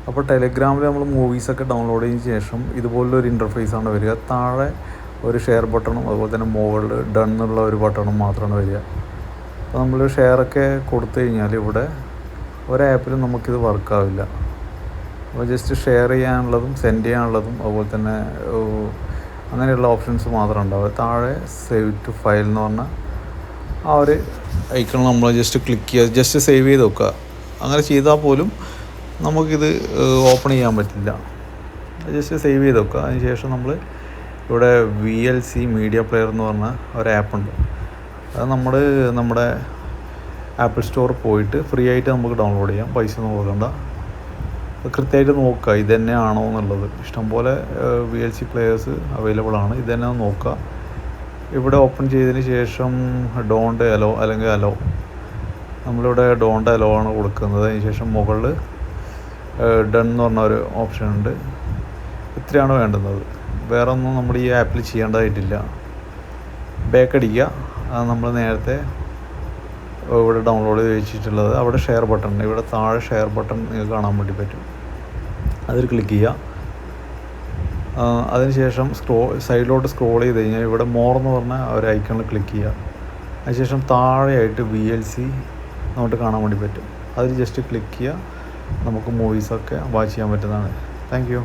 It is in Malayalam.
അപ്പോൾ ടെലിഗ്രാമിൽ നമ്മൾ മൂവീസൊക്കെ ഡൗൺലോഡ് ചെയ്തതിന് ശേഷം ഇതുപോലൊരു ഇൻ്റർഫേസാണ് വരിക. താഴെ ഒരു ഷെയർ ബട്ടണും അതുപോലെ തന്നെ മുകളിൽ ഡൺ എന്നുള്ള ഒരു ബട്ടണും മാത്രമാണ് വരിക. അപ്പോൾ നമ്മൾ ഷെയറൊക്കെ കൊടുത്തു കഴിഞ്ഞാൽ ഇവിടെ ഒരാപ്പിലും നമുക്കിത് വർക്കാവില്ല. അപ്പോൾ ജസ്റ്റ് ഷെയർ ചെയ്യാനുള്ളതും സെൻഡ് ചെയ്യാനുള്ളതും അതുപോലെ തന്നെ അങ്ങനെയുള്ള ഓപ്ഷൻസ് മാത്രം ഉണ്ടാവുക. താഴെ സേവ് ടു ഫയൽ എന്ന് പറഞ്ഞാൽ ആ ഒരു ഐക്കൺ നമ്മൾ ജസ്റ്റ് ക്ലിക്ക് ചെയ്യുക, ജസ്റ്റ് സേവ് ചെയ്ത് വെക്കുക. അങ്ങനെ ചെയ്താൽ പോലും നമുക്കിത് ഓപ്പൺ ചെയ്യാൻ പറ്റില്ല. ജസ്റ്റ് സേവ് ചെയ്ത് വെക്കുക. അതിന് ശേഷം നമ്മൾ ഇവിടെ VLC മീഡിയ പ്ലെയർ എന്ന് പറഞ്ഞ ഒരു ആപ്പുണ്ട്. അത് നമ്മുടെ ആപ്പിൾ സ്റ്റോറിൽ പോയിട്ട് ഫ്രീ ആയിട്ട് നമുക്ക് ഡൗൺലോഡ് ചെയ്യാം, പൈസ ഒന്നും കൊടുക്കണ്ട. കൃത്യമായിട്ട് നോക്കുക ഇത് തന്നെയാണോ എന്നുള്ളത്. ഇഷ്ടംപോലെ VLC പ്ലെയേഴ്സ് അവൈലബിൾ ആണ്. ഇത് തന്നെ നോക്കുക. ഇവിടെ ഓപ്പൺ ചെയ്തതിന് ശേഷം ഡോണ്ട് അലോ അല്ലെങ്കിൽ അലോ, നമ്മളിവിടെ ഡോണ്ട് അലോ ആണ് കൊടുക്കുന്നത്. അതിന് ശേഷം മുകളിൽ ഡൺ എന്ന് പറഞ്ഞ ഒരു ഓപ്ഷൻ ഉണ്ട്. ഇത്രയാണ് വേണ്ടുന്നത്. വേറെ ഒന്നും നമ്മൾ ഈ ആപ്പിൽ ചെയ്യേണ്ടതായിട്ടില്ല. ബാക്ക് അടിക്കുക. നമ്മൾ നേരത്തെ ഇവിടെ ഡൗൺലോഡ് ചെയ്ത് വെച്ചിട്ടുള്ളത് അവിടെ ഷെയർ ബട്ടൺ ഉണ്ട്. ഇവിടെ താഴെ ഷെയർ ബട്ടൺ നിങ്ങൾക്ക് കാണാൻ വേണ്ടി പറ്റും. അതിൽ ക്ലിക്ക് ചെയ്യുക. അതിനുശേഷം സൈഡിലോട്ട് സ്ക്രോൾ ചെയ്ത് കഴിഞ്ഞാൽ ഇവിടെ മോർ എന്ന് പറഞ്ഞ ഒരു ഐക്കണിൽ ക്ലിക്ക് ചെയ്യുക. അതിനുശേഷം താഴെയായിട്ട് VLC നമുക്ക് കാണാൻ വേണ്ടി പറ്റും. അതിൽ ജസ്റ്റ് ക്ലിക്ക് ചെയ്യുക. നമുക്ക് മൂവീസൊക്കെ വാച്ച് ചെയ്യാൻ പറ്റുന്നതാണ്. Thank you.